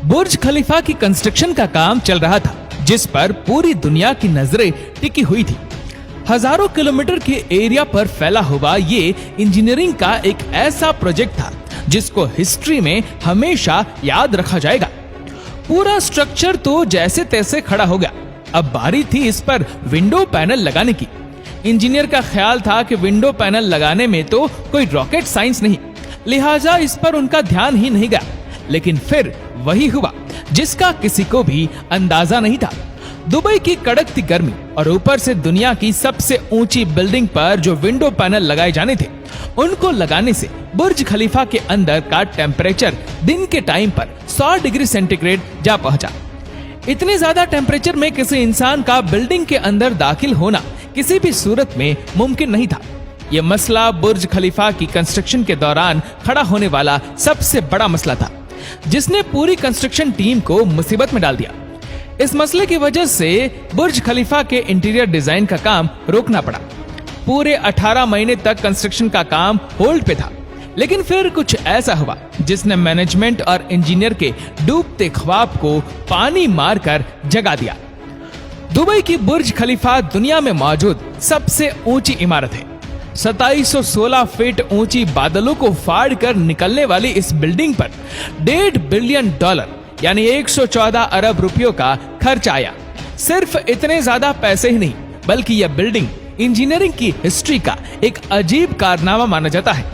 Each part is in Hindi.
बुर्ज खलीफा की कंस्ट्रक्शन का काम चल रहा था, जिस पर पूरी दुनिया की नजरें टिकी हुई थी। हजारों किलोमीटर के एरिया पर फैला हुआ ये इंजीनियरिंग का एक ऐसा प्रोजेक्ट था जिसको हिस्ट्री में हमेशा याद रखा जाएगा। पूरा स्ट्रक्चर तो जैसे तैसे खड़ा हो गया। अब बारी थी इस पर विंडो पैनल लगाने की। इंजीनियर का ख्याल था कि विंडो पैनल लगाने में तो कोई रॉकेट साइंस नहीं, लिहाजा इस पर उनका ध्यान ही नहीं गया। लेकिन फिर वही हुआ जिसका किसी को भी अंदाजा नहीं था। दुबई की कड़कती गर्मी और ऊपर से दुनिया की सबसे ऊंची बिल्डिंग पर जो विंडो पैनल लगाए जाने थे, उनको लगाने से बुर्ज खलीफा के अंदर का टेम्परेचर दिन के टाइम पर 100 डिग्री सेंटीग्रेड जा पहुंचा। इतने ज्यादा टेम्परेचर में किसी इंसान का बिल्डिंग के अंदर दाखिल होना किसी भी सूरत में मुमकिन नहीं था। यह मसला बुर्ज खलीफा की कंस्ट्रक्शन के दौरान खड़ा होने वाला सबसे बड़ा मसला था, जिसने पूरी कंस्ट्रक्शन टीम को मुसीबत में डाल दिया। इस मसले की वजह से बुर्ज खलीफा के इंटीरियर डिजाइन का काम रोकना पड़ा। पूरे 18 महीने तक कंस्ट्रक्शन का काम होल्ड पे था। लेकिन फिर कुछ ऐसा हुआ जिसने मैनेजमेंट और इंजीनियर के डूबते ख्वाब को पानी मारकर जगा दिया। दुबई की बुर्ज खलीफा दुनिया में मौजूद सबसे ऊंची इमारत है। 2716 फीट ऊंची बादलों को फाड़ कर निकलने वाली इस बिल्डिंग पर $1.5 बिलियन यानी 114 अरब रुपयों का खर्च आया। सिर्फ इतने ज्यादा पैसे ही नहीं, बल्कि यह बिल्डिंग इंजीनियरिंग की हिस्ट्री का एक अजीब कारनामा माना जाता है।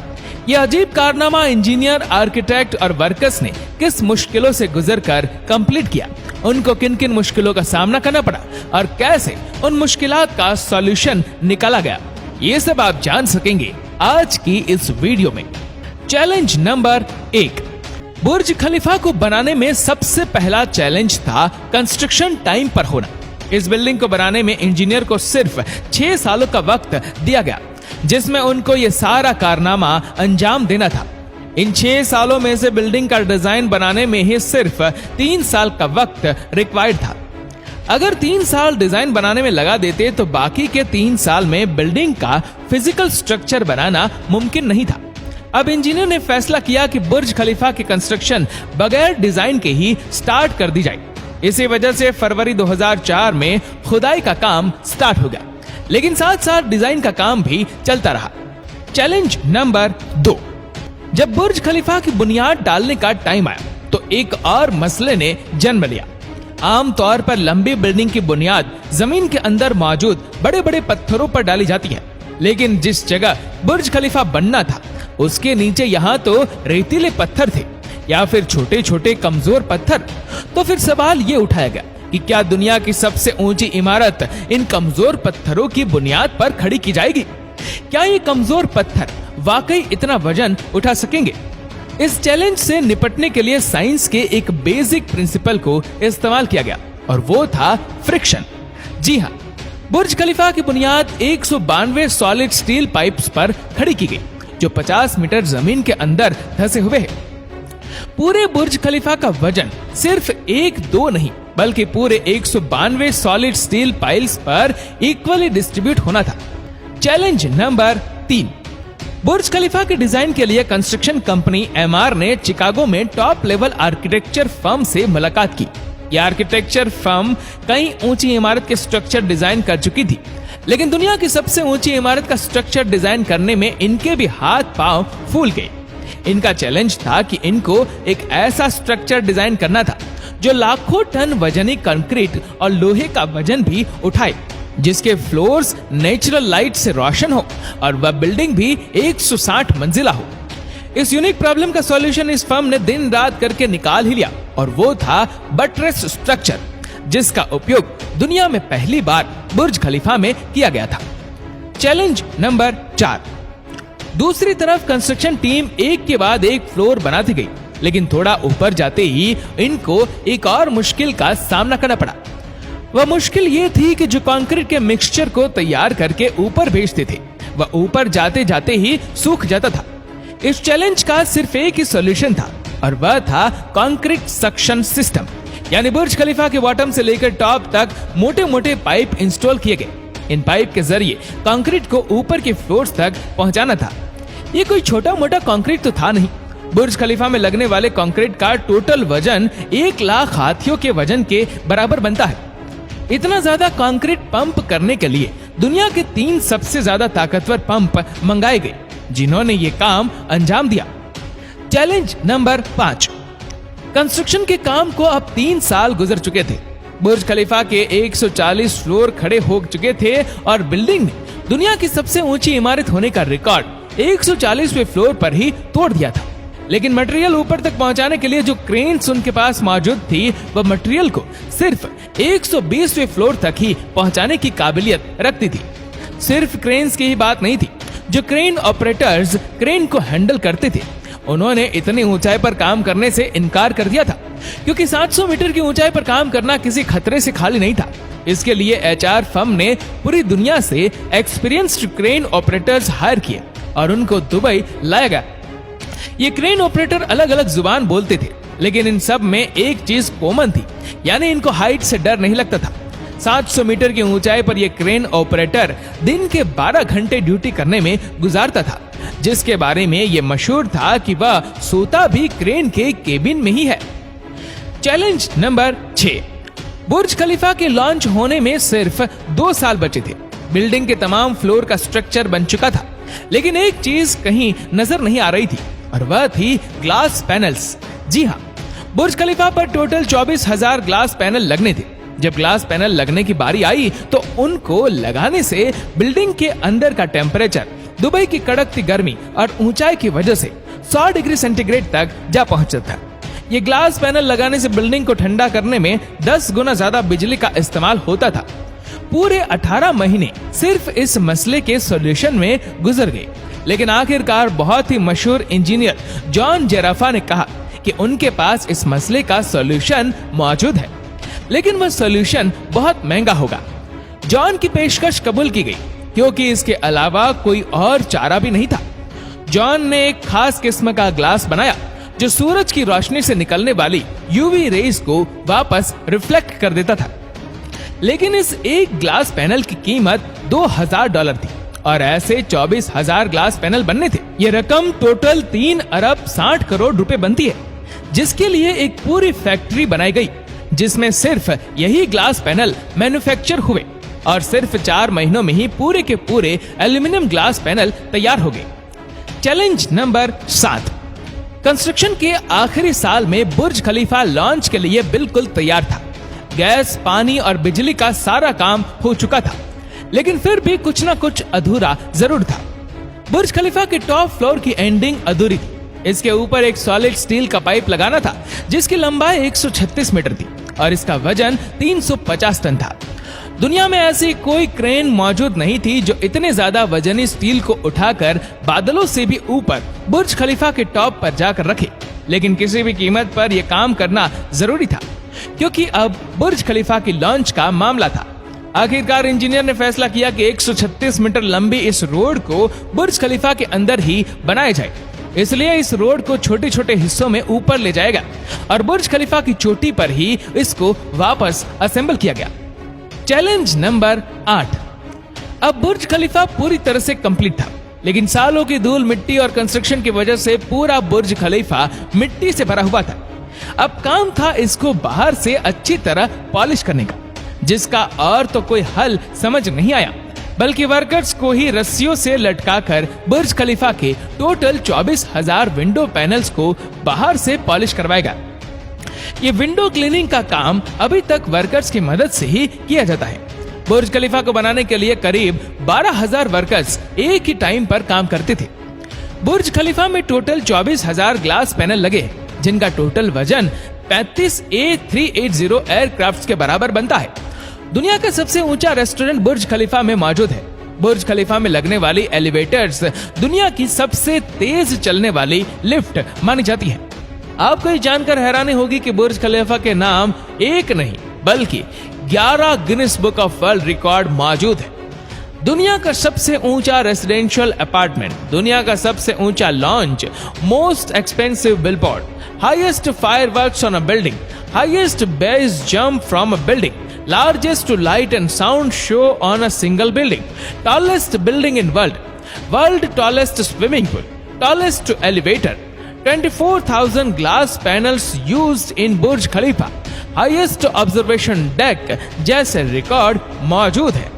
यह अजीब कारनामा इंजीनियर, आर्किटेक्ट और वर्कर्स ने किस मुश्किलों से गुजरकर कंप्लीट किया, उनको किन किन मुश्किलों का सामना करना पड़ा और कैसे उन मुश्किलात का सॉल्यूशन निकाला गया, ये सब आप जान सकेंगे आज की इस वीडियो में। Challenge number 1। बुर्ज खलीफा को बनाने में सबसे पहला चैलेंज था कंस्ट्रक्शन टाइम पर होना। इस बिल्डिंग को बनाने में इंजीनियर को सिर्फ 6 सालों का वक्त दिया गया, जिसमें उनको ये सारा कारनामा अंजाम देना था। इन 6 सालों में से बिल्डिंग का डिजाइन बनाने में ही सिर्फ 3 साल का वक्त रिक्वायर्ड था। अगर 3 साल डिजाइन बनाने में लगा देते तो बाकी के 3 साल में बिल्डिंग का फिजिकल स्ट्रक्चर बनाना मुमकिन नहीं था। अब इंजीनियर ने फैसला किया कि बुर्ज खलीफा की कंस्ट्रक्शन बगैर डिजाइन के ही स्टार्ट कर दी जाए। इसी वजह से फरवरी 2004 में खुदाई का काम स्टार्ट हो गया, लेकिन साथ साथ डिजाइन का काम भी चलता रहा। Challenge number 2। जब बुर्ज खलीफा की बुनियाद डालने का टाइम आया तो एक और मसले ने जन्म लिया। आमतौर पर लंबी बिल्डिंग की बुनियाद जमीन के अंदर मौजूद बड़े बड़े पत्थरों पर डाली जाती है, लेकिन जिस जगह बुर्ज खलीफा बनना था उसके नीचे यहाँ तो रेतीले पत्थर थे या फिर छोटे छोटे कमजोर पत्थर। तो फिर सवाल ये उठाया गया कि क्या दुनिया की सबसे ऊंची इमारत इन कमजोर पत्थरों की बुनियाद पर खड़ी की जाएगी? क्या ये कमजोर पत्थर वाकई इतना वजन उठा सकेंगे? इस चैलेंज से निपटने के लिए साइंस के एक बेसिक प्रिंसिपल को इस्तेमाल किया गया और वो था फ्रिक्शन। जी हाँ, बुर्ज खलीफा की बुनियाद 192 सॉलिड स्टील पाइप्स पर खड़ी की गई, जो 50 मीटर जमीन के अंदर धंसे हुए हैं। पूरे बुर्ज खलीफा का वजन सिर्फ 1-2 नहीं, बल्कि पूरे 192 सॉलिड स्टील पाइल्स पर इक्वली डिस्ट्रीब्यूट होना था। Challenge number 3। बुर्ज खलीफा के डिजाइन के लिए कंस्ट्रक्शन कंपनी एमआर ने चिकागो में टॉप लेवल आर्किटेक्चर फर्म से मुलाकात की। यह आर्किटेक्चर फर्म कई ऊंची इमारत के स्ट्रक्चर डिजाइन कर चुकी थी, लेकिन दुनिया की सबसे ऊंची इमारत का स्ट्रक्चर डिजाइन करने में इनके भी हाथ पांव फूल गए। इनका चैलेंज था कि इनको एक ऐसा स्ट्रक्चर डिजाइन करना था जो लाखों टन वजनी कंक्रीट और लोहे का वजन भी उठाए, जिसके फ्लोर्स नेचुरल लाइट से रोशन हो और वह बिल्डिंग भी 160 मंजिला हो। इस यूनिक प्रॉब्लम का सॉल्यूशन इस फर्म ने दिन रात करके निकाल ही लिया और वो था बटरेस स्ट्रक्चर, जिसका उपयोग दुनिया में पहली बार बुर्ज खलीफा में किया गया था। Challenge number 4। दूसरी तरफ कंस्ट्रक्शन टीम एक के बाद एक फ्लोर बनाती गई, लेकिन थोड़ा ऊपर जाते ही इनको एक और मुश्किल का सामना करना पड़ा। वह मुश्किल ये थी कि जो कंक्रीट के मिक्सचर को तैयार करके ऊपर भेजते थे, वह ऊपर जाते जाते ही सूख जाता था। इस चैलेंज का सिर्फ एक ही सॉल्यूशन था और वह था कंक्रीट सक्शन सिस्टम, यानी बुर्ज खलीफा के बॉटम से लेकर टॉप तक मोटे मोटे पाइप इंस्टॉल किए गए। इन पाइप के जरिए कंक्रीट को ऊपर के फ्लोर्स तक पहुंचाना था। ये कोई छोटा मोटा कंक्रीट तो था नहीं, बुर्ज खलीफा में लगने वाले कंक्रीट का टोटल वजन 1 लाख हाथियों के वजन के बराबर बनता है। इतना ज्यादा कंक्रीट पंप करने के लिए दुनिया के 3 सबसे ज्यादा ताकतवर पंप मंगाए गए, जिन्होंने ये काम अंजाम दिया। Challenge number 5। कंस्ट्रक्शन के काम को अब 3 साल गुजर चुके थे। बुर्ज खलीफा के 140 फ्लोर खड़े हो चुके थे और बिल्डिंग ने दुनिया की सबसे ऊंची इमारत होने का रिकॉर्ड 140वें फ्लोर पर ही तोड़ दिया था। लेकिन मटेरियल ऊपर तक पहुंचाने के लिए जो क्रेन्स उनके पास मौजूद थी, वह मटेरियल को सिर्फ 120वें फ्लोर तक ही पहुंचाने की काबिलियत रखती थी। सिर्फ क्रेन्स की ही बात नहीं थी। जो क्रेन ऑपरेटर्स क्रेन को हैंडल करते थे, उन्होंने इतनी ऊंचाई पर काम करने से इनकार कर दिया था, क्योंकि 700 मीटर की ऊंचाई पर काम करना किसी खतरे से खाली नहीं था। इसके लिए एचआर फर्म ने पूरी दुनिया से एक्सपीरियंस्ड क्रेन ऑपरेटर्स हायर किए और उनको दुबई लाया गया। ये क्रेन ऑपरेटर अलग अलग जुबान बोलते थे, लेकिन इन सब में एक चीज कॉमन थी, यानी इनको हाइट से डर नहीं लगता था। 700 मीटर की ऊंचाई पर यह क्रेन ऑपरेटर दिन के 12 घंटे ड्यूटी करने में गुजारता था, जिसके बारे में यह मशहूर था कि वह सोता भी क्रेन के केबिन में ही है। Challenge number 6। बुर्ज खलीफा के लॉन्च होने में सिर्फ 2 साल बचे थे। बिल्डिंग के तमाम फ्लोर का स्ट्रक्चर बन चुका था, लेकिन एक चीज कहीं नजर नहीं आ रही थी, और वह थी ग्लास पैनल्स। जी हाँ, बुर्ज खलीफा पर टोटल 24,000 ग्लास पैनल लगने थे। जब ग्लास पैनल लगने की बारी आई तो उनको लगाने से बिल्डिंग के अंदर का टेम्परेचर दुबई की कड़कती गर्मी और ऊंचाई की वजह से 100 डिग्री सेंटीग्रेड तक जा पहुंचा था। ये ग्लास पैनल लगाने से बिल्डिंग को ठंडा करने में 10 गुना ज्यादा बिजली का इस्तेमाल होता था। पूरे 18 महीने सिर्फ इस मसले के सॉल्यूशन में गुजर गए, लेकिन आखिरकार बहुत ही मशहूर इंजीनियर जॉन जेराफा ने कहा कि उनके पास इस मसले का सॉल्यूशन मौजूद है, लेकिन वह सॉल्यूशन बहुत महंगा होगा। जॉन की पेशकश कबूल की गई, क्योंकि इसके अलावा कोई और चारा भी नहीं था। जॉन ने एक खास किस्म का ग्लास बनाया जो सूरज की रोशनी से निकलने वाली यूवी रेज को वापस रिफ्लेक्ट कर देता था। लेकिन इस एक ग्लास पैनल की कीमत $2,000 थी और ऐसे 24,000 ग्लास पैनल बनने थे। ये रकम टोटल 3 अरब 60 करोड़ रुपए बनती है, जिसके लिए एक पूरी फैक्ट्री बनाई गई, जिसमें सिर्फ यही ग्लास पैनल मैन्युफैक्चर हुए और सिर्फ 4 महीनों में ही पूरे के पूरे एल्यूमिनियम ग्लास पैनल तैयार हो गए। Challenge number 7। कंस्ट्रक्शन के आखिरी साल में बुर्ज खलीफा लॉन्च के लिए बिल्कुल तैयार था। गैस, पानी और बिजली का सारा काम हो चुका था, लेकिन फिर भी कुछ ना कुछ अधूरा जरूर था। बुर्ज खलीफा के टॉप फ्लोर की एंडिंग अधूरी थी। इसके ऊपर एक सॉलिड स्टील का पाइप लगाना था, जिसकी लंबाई 136 मीटर थी और इसका वजन 350 टन था। दुनिया में ऐसी कोई क्रेन मौजूद नहीं थी जो इतने ज्यादा वजनी स्टील को उठाकर बादलों से भी ऊपर बुर्ज खलीफा के टॉप पर जाकर रखे। लेकिन किसी भी कीमत पर यह काम करना जरूरी था, क्योंकि अब बुर्ज खलीफा की लॉन्च का मामला था। आखिरकार इंजीनियर ने फैसला किया कि 136 मीटर लंबी इस रोड को बुर्ज खलीफा के अंदर ही बनाया जाए। इसलिए इस रोड को छोटे छोटे हिस्सों में ऊपर ले जाएगा और बुर्ज खलीफा की चोटी पर ही इसको वापस असेंबल किया गया। Challenge number 8। अब बुर्ज खलीफा पूरी तरह से कंप्लीट था, लेकिन सालों की धूल, मिट्टी और कंस्ट्रक्शन की वजह से पूरा बुर्ज खलीफा मिट्टी से भरा हुआ था। अब काम था इसको बाहर से अच्छी तरह पॉलिश करने का, जिसका और तो कोई हल समझ नहीं आया, बल्कि वर्कर्स को ही रस्सियों से लटकाकर बुर्ज खलीफा के टोटल 24,000 विंडो पैनल्स को बाहर से पॉलिश करवाएगा। ये विंडो क्लीनिंग का काम अभी तक वर्कर्स की मदद से ही किया जाता है। बुर्ज खलीफा को बनाने के लिए करीब 12,000 वर्कर्स एक ही टाइम पर काम करते थे। बुर्ज खलीफा में टोटल 24,000 ग्लास पैनल लगे, जिनका टोटल वजन 35 A380 एयरक्राफ्ट के बराबर बनता है। दुनिया का सबसे ऊंचा रेस्टोरेंट बुर्ज खलीफा में मौजूद है। बुर्ज खलीफा में लगने वाली एलिवेटर्स दुनिया की सबसे तेज चलने वाली लिफ्ट मानी जाती है। आपको ये जानकर हैरानी होगी कि बुर्ज खलीफा के नाम एक नहीं बल्कि 11 Guinness book of world record मौजूद है। दुनिया का सबसे ऊंचा रेसिडेंशियल अपार्टमेंट, दुनिया का सबसे ऊंचा launch, most expensive billboard, highest fireworks on a building, highest base jump from a building, largest light and sound show on a single building, tallest building in world tallest swimming pool, tallest elevator, 24,000 glass panels used in Burj Khalifa, highest observation deck जैसे रिकॉर्ड मौजूद है।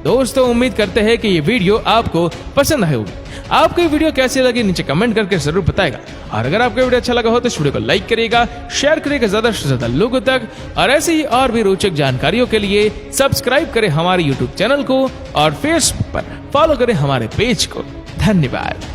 दोस्तों, उम्मीद करते हैं कि ये वीडियो आपको पसंद आई होगी। आपको ये वीडियो कैसी लगी नीचे कमेंट करके जरूर बताएगा। और अगर आपको वीडियो अच्छा लगा हो तो इस वीडियो को लाइक करिएगा, शेयर करिएगा ज्यादा से ज्यादा लोगों तक। और ऐसे ही और भी रोचक जानकारियों के लिए सब्सक्राइब करें हमारे यूट्यूब चैनल को और फेसबुक पर फॉलो करें हमारे पेज को। धन्यवाद।